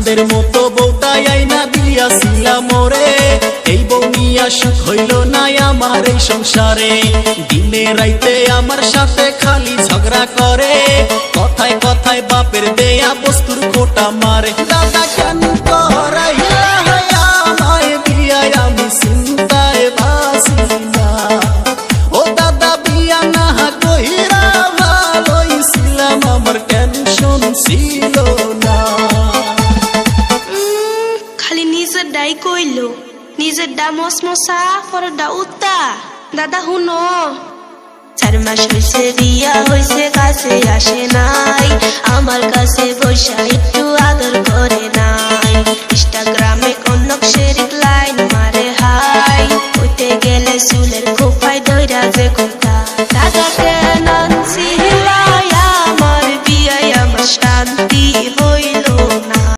চাঁদের মতো বউটাই আইনা দিয়াছিলা মোরে, এই বউ নিয়া সুখ হইল না আমার এই সংসারে। দিনে রাইতে আমার সাথে খালি ঝগড়া করে, কথায় কথায় বাপের দেয়া বস্তুর খোটা মারে। দাদা কেন করাইলা আমায় বিয়া, আমি চিন্তায় বাঁচি না। ও দাদা বিয়া না কইরা ভালোই ছিলাম, আমার টেনশন ছিল না। খালি নিজের ডাই কইলো, নিজের ডা মসমসা পর ডা উত্তা। দাদা হুনো, 4 মাস হইছে বিয়া হইছে, কাছে আসে নাই আমার কাছে বৈশা একটু আদর